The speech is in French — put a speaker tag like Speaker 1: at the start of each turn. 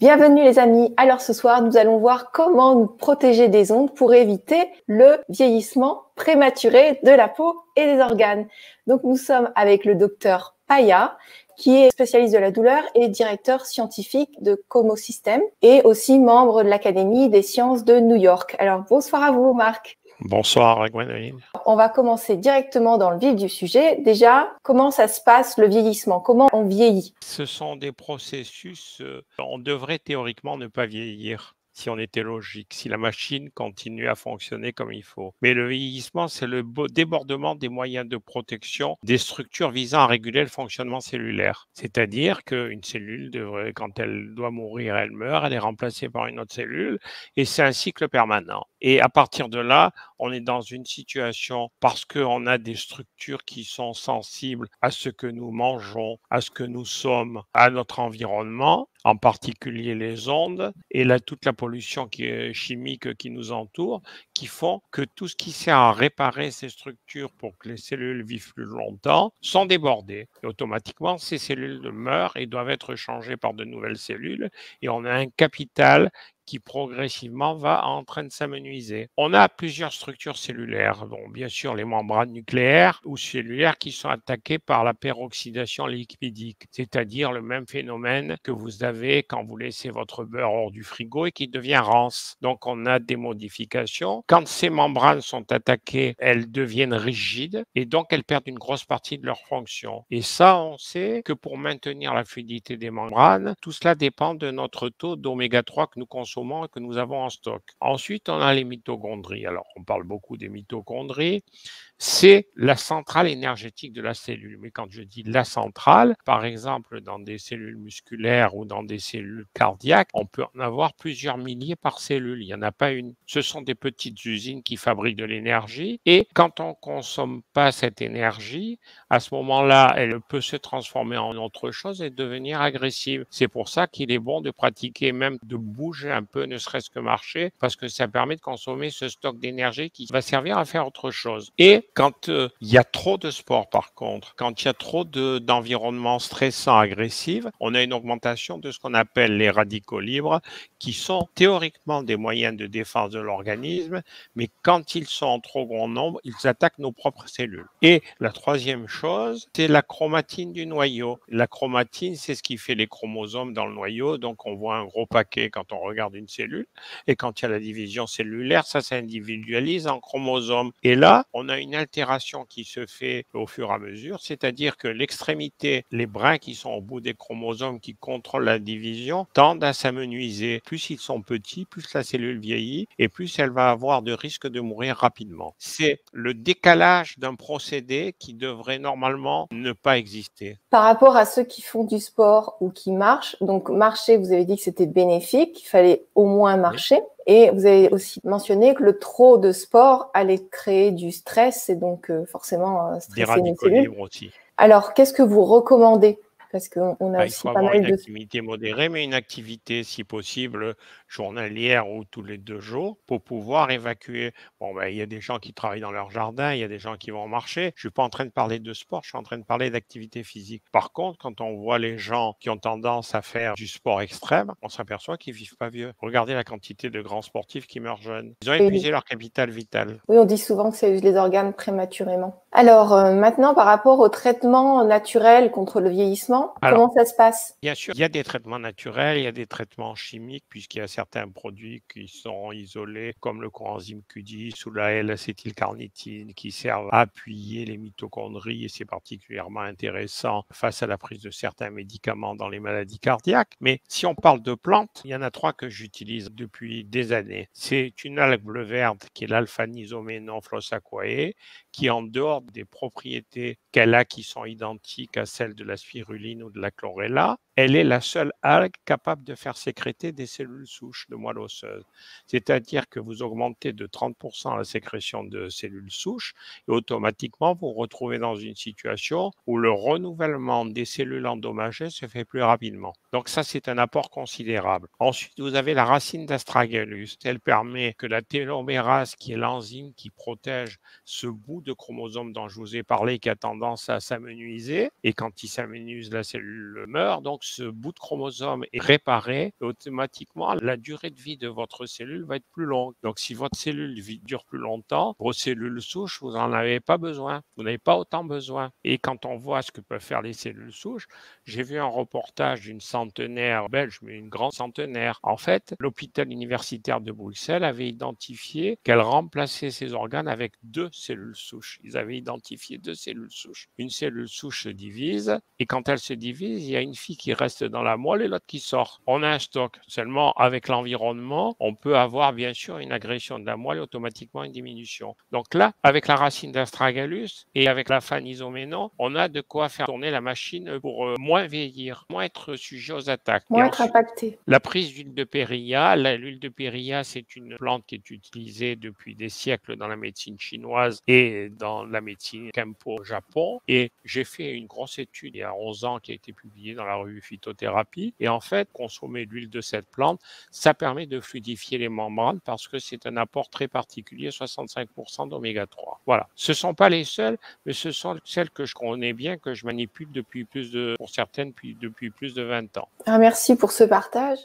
Speaker 1: Bienvenue les amis. Alors ce soir, nous allons voir comment nous protéger des ondes pour éviter le vieillissement prématuré de la peau et des organes. Donc nous sommes avec le docteur Paya, qui est spécialiste de la douleur et directeur scientifique de Como System et aussi membre de l'Académie des sciences de New York. Alors bonsoir à vous Marc.
Speaker 2: Bonsoir Gwendoline.
Speaker 1: On va commencer directement dans le vif du sujet. Déjà, comment ça se passe le vieillissement? Comment on vieillit?
Speaker 2: Ce sont des processus, on devrait théoriquement ne pas vieillir si on était logique, si la machine continue à fonctionner comme il faut. Mais le vieillissement, c'est le débordement des moyens de protection des structures visant à réguler le fonctionnement cellulaire. C'est-à-dire qu'une cellule, quand elle doit mourir, elle meurt, elle est remplacée par une autre cellule, et c'est un cycle permanent. Et à partir de là, on est dans une situation, parce qu'on a des structures qui sont sensibles à ce que nous mangeons, à ce que nous sommes, à notre environnement, en particulier les ondes et toute la pollution chimique qui nous entoure, qui font que tout ce qui sert à réparer ces structures pour que les cellules vivent plus longtemps sont débordées. Et automatiquement, ces cellules meurent et doivent être changées par de nouvelles cellules. Et on a un capital qui progressivement va en train de s'amenuiser. On a plusieurs structures cellulaires, dont bien sûr les membranes nucléaires ou cellulaires qui sont attaquées par la peroxydation lipidique, c'est-à-dire le même phénomène que vous avez quand vous laissez votre beurre hors du frigo et qui devient rance. Donc on a des modifications. Quand ces membranes sont attaquées, elles deviennent rigides et donc elles perdent une grosse partie de leur fonction. Et ça, on sait que pour maintenir la fluidité des membranes, tout cela dépend de notre taux d'oméga 3 que nous consommons et que nous avons en stock. Ensuite, on a les mitochondries. Alors, on parle beaucoup des mitochondries. C'est la centrale énergétique de la cellule. Mais quand je dis la centrale, par exemple, dans des cellules musculaires ou dans des cellules cardiaques, on peut en avoir plusieurs milliers par cellule. Il n'y en a pas une. Ce sont des petites usines qui fabriquent de l'énergie. Et quand on ne consomme pas cette énergie, à ce moment-là, elle peut se transformer en autre chose et devenir agressive. C'est pour ça qu'il est bon de pratiquer, même de bouger un peu, ne serait-ce que marcher, parce que ça permet de consommer ce stock d'énergie qui va servir à faire autre chose. Et quand il y a trop de sport, par contre, quand il y a trop d'environnements stressants, agressifs, on a une augmentation de ce qu'on appelle les radicaux libres, qui sont théoriquement des moyens de défense de l'organisme, mais quand ils sont en trop grand nombre, ils attaquent nos propres cellules. Et la troisième chose, c'est la chromatine du noyau. La chromatine, c'est ce qui fait les chromosomes dans le noyau, donc on voit un gros paquet quand on regarde une cellule, et quand il y a la division cellulaire, ça s'individualise en chromosomes. Et là, on a une altération qui se fait au fur et à mesure, c'est-à-dire que l'extrémité, les brins qui sont au bout des chromosomes qui contrôlent la division, tendent à s'amenuiser. Plus ils sont petits, plus la cellule vieillit et plus elle va avoir de risques de mourir rapidement. C'est le décalage d'un procédé qui devrait normalement ne pas exister.
Speaker 1: Par rapport à ceux qui font du sport ou qui marchent, donc marcher, vous avez dit que c'était bénéfique, qu'il fallait au moins marcher. Oui. Et vous avez aussi mentionné que le trop de sport allait créer du stress et donc forcément stresser
Speaker 2: des radicaux libres aussi.
Speaker 1: Alors, qu'est-ce que vous recommandez? Parce qu'on a aussi pas mal de...
Speaker 2: Il faut avoir une activité modérée, mais une activité, si possible, journalière ou tous les 2 jours pour pouvoir évacuer. Bon, il y a des gens qui travaillent dans leur jardin, il y a des gens qui vont marcher. Je ne suis pas en train de parler de sport, je suis en train de parler d'activité physique. Par contre, quand on voit les gens qui ont tendance à faire du sport extrême, on s'aperçoit qu'ils ne vivent pas vieux. Regardez la quantité de grands sportifs qui meurent jeunes. Ils ont épuisé leur capital vital.
Speaker 1: Oui, on dit souvent que ça use les organes prématurément. Alors, maintenant, par rapport au traitement naturel contre le vieillissement, comment ça se passe?
Speaker 2: Bien sûr, il y a des traitements naturels, il y a des traitements chimiques, puisqu'il y a certains produits qui sont isolés, comme le coenzyme Q10 ou la L-acétylcarnitine, qui servent à appuyer les mitochondries, et c'est particulièrement intéressant face à la prise de certains médicaments dans les maladies cardiaques. Mais si on parle de plantes, il y en a 3 que j'utilise depuis des années. C'est une algue bleu verte qui est l'Alpha-Nisoménon flossacquae, qui, en dehors des propriétés qu'elle a qui sont identiques à celles de la spiruline ou de la chlorella, elle est la seule algue capable de faire sécréter des cellules souches de moelle osseuse. C'est-à-dire que vous augmentez de 30% la sécrétion de cellules souches et automatiquement vous vous retrouvez dans une situation où le renouvellement des cellules endommagées se fait plus rapidement. Donc ça, c'est un apport considérable. Ensuite, vous avez la racine d'Astragalus. Elle permet que la télomérase, qui est l'enzyme qui protège ce bout de chromosome dont je vous ai parlé, qui a tendance tendance à s'amenuiser. Et quand il s'amenuise, la cellule meurt. Donc, ce bout de chromosome est réparé. Et automatiquement, la durée de vie de votre cellule va être plus longue. Donc, si votre cellule dure plus longtemps, vos cellules souches, vous n'en avez pas besoin. Vous n'avez pas autant besoin. Et quand on voit ce que peuvent faire les cellules souches, j'ai vu un reportage d'une centenaire belge, mais une grande centenaire. En fait, l'hôpital universitaire de Bruxelles avait identifié qu'elle remplaçait ses organes avec 2 cellules souches. Ils avaient identifié 2 cellules souches. Une cellule souche se divise et quand elle se divise, il y a une fille qui reste dans la moelle et l'autre qui sort. On a un stock. Seulement, avec l'environnement, on peut avoir bien sûr une agression de la moelle et automatiquement une diminution. Donc là, avec la racine d'Astragalus et avec la phanisoménon, on a de quoi faire tourner la machine pour moins vieillir, moins être sujet aux attaques.
Speaker 1: Moins être impacté.
Speaker 2: La prise d'huile de périlla. L'huile de périlla, c'est une plante qui est utilisée depuis des siècles dans la médecine chinoise et dans la médecine Kempo au Japon. Et j'ai fait une grosse étude il y a 11 ans qui a été publiée dans la revue Phytothérapie. Et en fait, consommer l'huile de cette plante, ça permet de fluidifier les membranes parce que c'est un apport très particulier, 65% d'oméga 3. Voilà. Ce ne sont pas les seules, mais ce sont celles que je connais bien, que je manipule pour certaines, depuis plus de 20 ans.
Speaker 1: Merci pour ce partage.